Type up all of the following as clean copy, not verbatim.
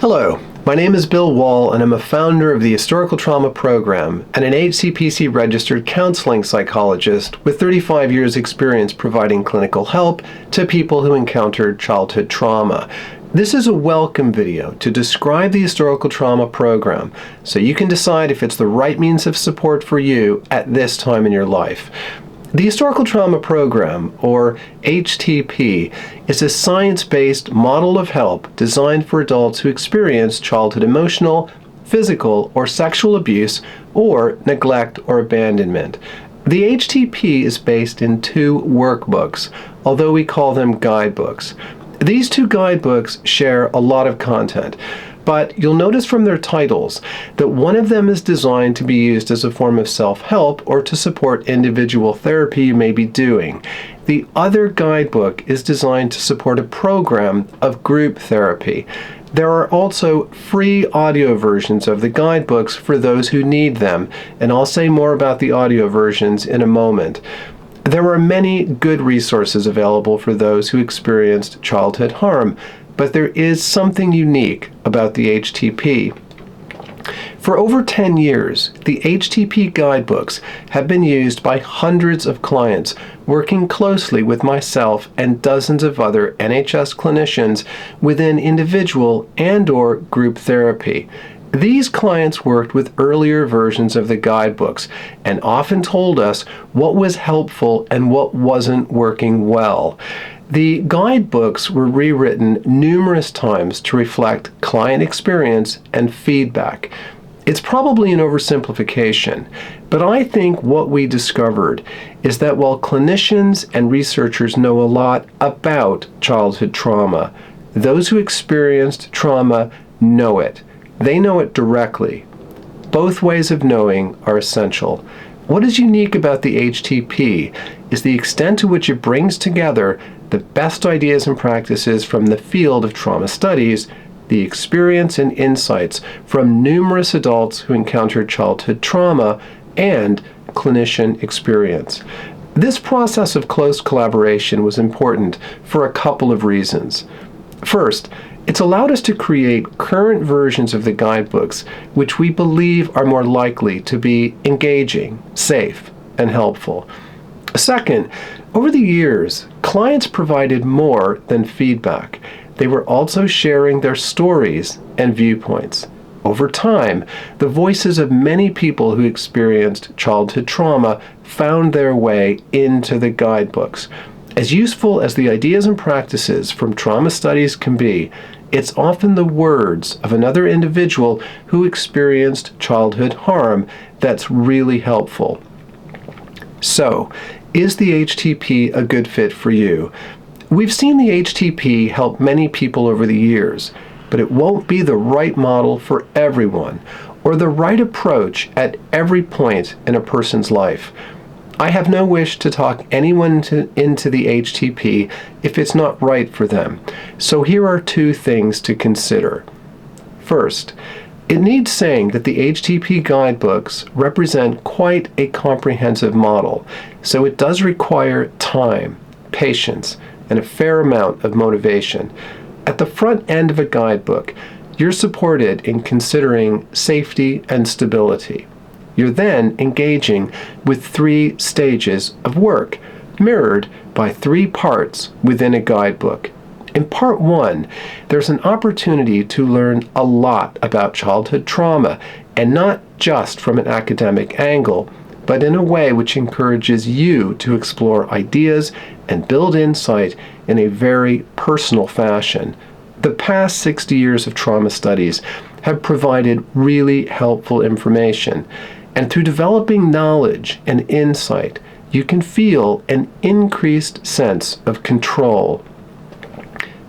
Hello, my name is Bill Wall and I'm a founder of the Historical Trauma Program and an HCPC registered counseling psychologist with 35 years experience providing clinical help to people who encountered childhood trauma. This is a welcome video to describe the Historical Trauma Program so you can decide if it's the right means of support for you at this time in your life. The Historical Trauma Program, or HTP, is a science-based model of help designed for adults who experience childhood emotional, physical, or sexual abuse, or neglect or abandonment. The HTP is based in 2 workbooks, although we call them guidebooks. These 2 guidebooks share a lot of content, but you'll notice from their titles that one of them is designed to be used as a form of self-help or to support individual therapy you may be doing. The other guidebook is designed to support a program of group therapy. There are also free audio versions of the guidebooks for those who need them, and I'll say more about the audio versions in a moment. There are many good resources available for those who experienced childhood harm, but there is something unique about the HTP. For over 10 years, the HTP guidebooks have been used by hundreds of clients working closely with myself and dozens of other NHS clinicians within individual and/or group therapy. These clients worked with earlier versions of the guidebooks and often told us what was helpful and what wasn't working well. The guidebooks were rewritten numerous times to reflect client experience and feedback. It's probably an oversimplification, but I think what we discovered is that while clinicians and researchers know a lot about childhood trauma, those who experienced trauma know it. They know it directly. Both ways of knowing are essential. What is unique about the HTP is the extent to which it brings together the best ideas and practices from the field of trauma studies, the experience and insights from numerous adults who encountered childhood trauma, and clinician experience. This process of close collaboration was important for a couple of reasons. First, it's allowed us to create current versions of the guidebooks which we believe are more likely to be engaging, safe, and helpful. Second, over the years, clients provided more than feedback. They were also sharing their stories and viewpoints. Over time, the voices of many people who experienced childhood trauma found their way into the guidebooks. As useful as the ideas and practices from trauma studies can be, it's often the words of another individual who experienced childhood harm that's really helpful. So, is the HTP a good fit for you? We've seen the HTP help many people over the years, but it won't be the right model for everyone or the right approach at every point in a person's life. I have no wish to talk anyone into the HTP if it's not right for them. So here are 2 things to consider. First, it needs saying that the HTP guidebooks represent quite a comprehensive model, so it does require time, patience, and a fair amount of motivation. At the front end of a guidebook, you're supported in considering safety and stability. You're then engaging with 3 stages of work, mirrored by 3 parts within a guidebook. In part 1, there's an opportunity to learn a lot about childhood trauma, and not just from an academic angle, but in a way which encourages you to explore ideas and build insight in a very personal fashion. The past 60 years of trauma studies have provided really helpful information, and through developing knowledge and insight, you can feel an increased sense of control.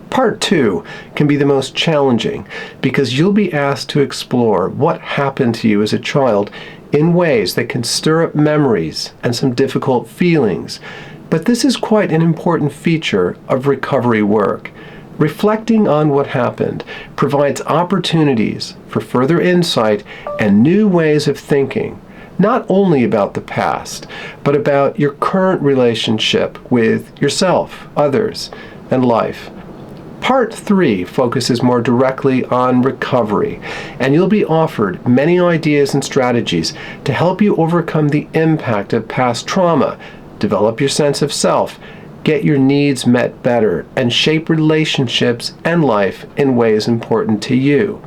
Part 2 can be the most challenging because you'll be asked to explore what happened to you as a child in ways that can stir up memories and some difficult feelings. But this is quite an important feature of recovery work. Reflecting on what happened provides opportunities for further insight and new ways of thinking, not only about the past, but about your current relationship with yourself, others, and life. Part 3 focuses more directly on recovery, and you'll be offered many ideas and strategies to help you overcome the impact of past trauma, develop your sense of self, get your needs met better, and shape relationships and life in ways important to you.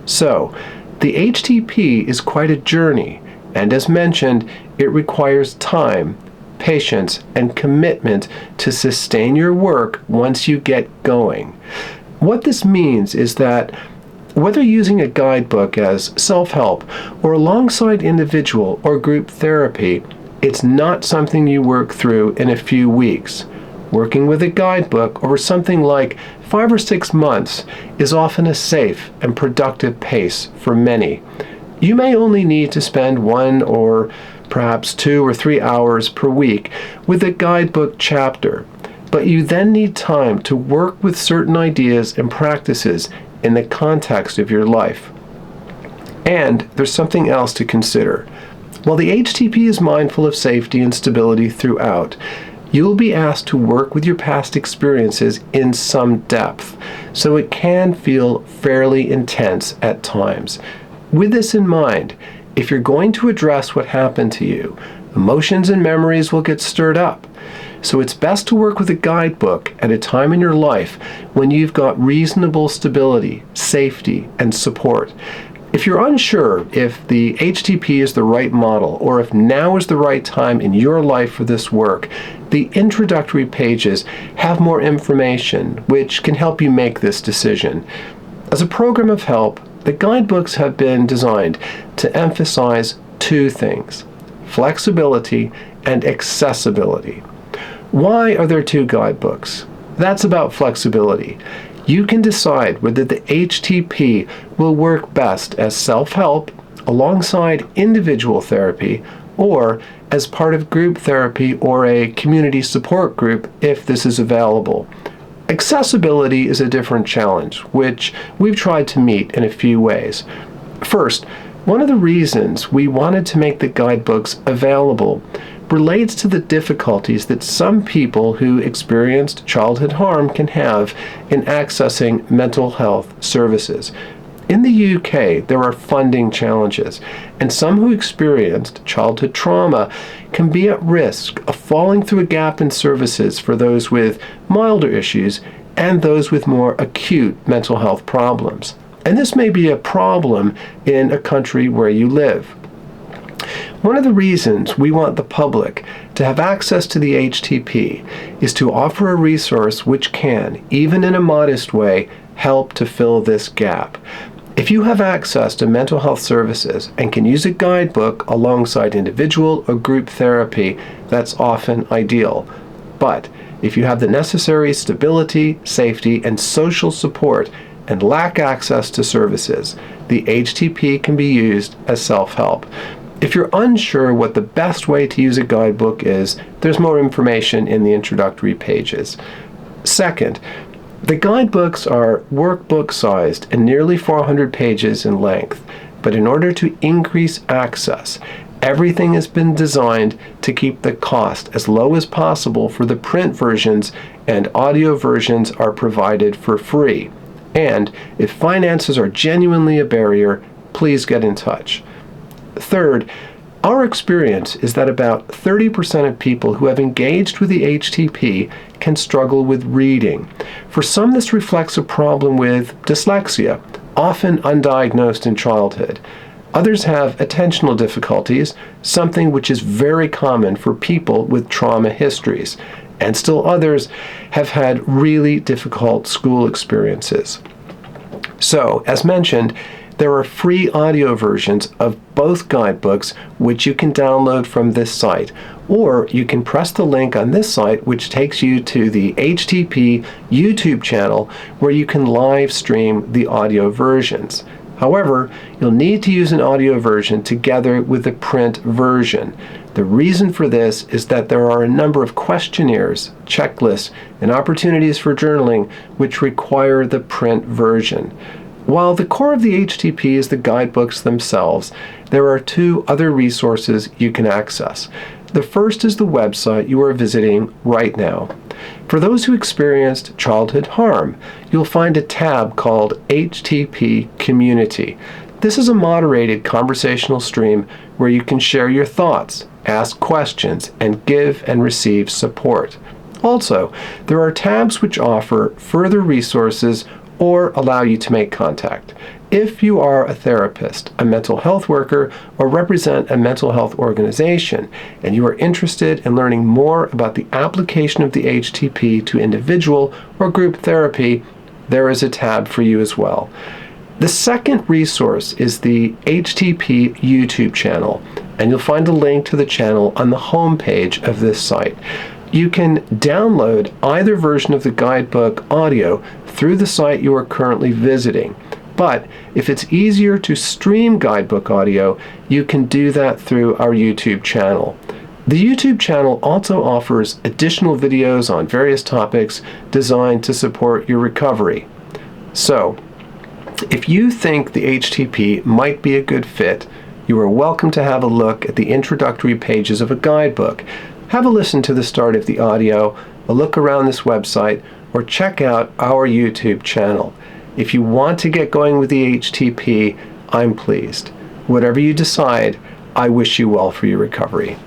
So, the HTP is quite a journey, and as mentioned, it requires time, patience, and commitment to sustain your work once you get going. What this means is that whether using a guidebook as self-help or alongside individual or group therapy, it's not something you work through in a few weeks. Working with a guidebook over something like 5 or 6 months is often a safe and productive pace for many. You may only need to spend 1 or perhaps 2 or 3 hours per week with a guidebook chapter, but you then need time to work with certain ideas and practices in the context of your life. And there's something else to consider. While the HTP is mindful of safety and stability throughout, you will be asked to work with your past experiences in some depth, so it can feel fairly intense at times. With this in mind, if you're going to address what happened to you, emotions and memories will get stirred up. So it's best to work with a guidebook at a time in your life when you've got reasonable stability, safety, and support. If you're unsure if the HTP is the right model or if now is the right time in your life for this work, the introductory pages have more information which can help you make this decision. As a program of help, the guidebooks have been designed to emphasize 2 things: flexibility and accessibility. Why are there 2 guidebooks? That's about flexibility. You can decide whether the HTP will work best as self-help, alongside individual therapy, or as part of group therapy or a community support group if this is available. Accessibility is a different challenge, which we've tried to meet in a few ways. First, one of the reasons we wanted to make the guidebooks available relates to the difficulties that some people who experienced childhood harm can have in accessing mental health services. In the UK, there are funding challenges, and some who experienced childhood trauma can be at risk of falling through a gap in services for those with milder issues and those with more acute mental health problems. And this may be a problem in a country where you live. One of the reasons we want the public to have access to the HTP is to offer a resource which can, even in a modest way, help to fill this gap. If you have access to mental health services and can use a guidebook alongside individual or group therapy, that's often ideal. But if you have the necessary stability, safety, and social support and lack access to services, the HTP can be used as self-help. If you're unsure what the best way to use a guidebook is, there's more information in the introductory pages. Second, the guidebooks are workbook-sized and nearly 400 pages in length, but in order to increase access, everything has been designed to keep the cost as low as possible for the print versions, and audio versions are provided for free. And if finances are genuinely a barrier, please get in touch. Third, our experience is that about 30% of people who have engaged with the HTP can struggle with reading. For some, this reflects a problem with dyslexia, often undiagnosed in childhood. Others have attentional difficulties, something which is very common for people with trauma histories. And still others have had really difficult school experiences. So, as mentioned, there are free audio versions of both guidebooks which you can download from this site, or you can press the link on this site which takes you to the HTP YouTube channel where you can live stream the audio versions. However, you'll need to use an audio version together with the print version. The reason for this is that there are a number of questionnaires, checklists, and opportunities for journaling which require the print version. While the core of the HTP is the guidebooks themselves, there are 2 other resources you can access. The first is the website you are visiting right now. For those who experienced childhood harm, you'll find a tab called HTP Community. This is a moderated conversational stream where you can share your thoughts, ask questions, and give and receive support. Also, there are tabs which offer further resources or allow you to make contact. If you are a therapist, a mental health worker, or represent a mental health organization, and you are interested in learning more about the application of the HTP to individual or group therapy, there is a tab for you as well. The second resource is the HTP YouTube channel, and you'll find a link to the channel on the home page of this site. You can download either version of the guidebook audio through the site you are currently visiting. But if it's easier to stream guidebook audio, you can do that through our YouTube channel. The YouTube channel also offers additional videos on various topics designed to support your recovery. So, if you think the HTP might be a good fit, you are welcome to have a look at the introductory pages of a guidebook. Have a listen to the start of the audio, a look around this website, or check out our YouTube channel. If you want to get going with the HTP, I'm pleased. Whatever you decide, I wish you well for your recovery.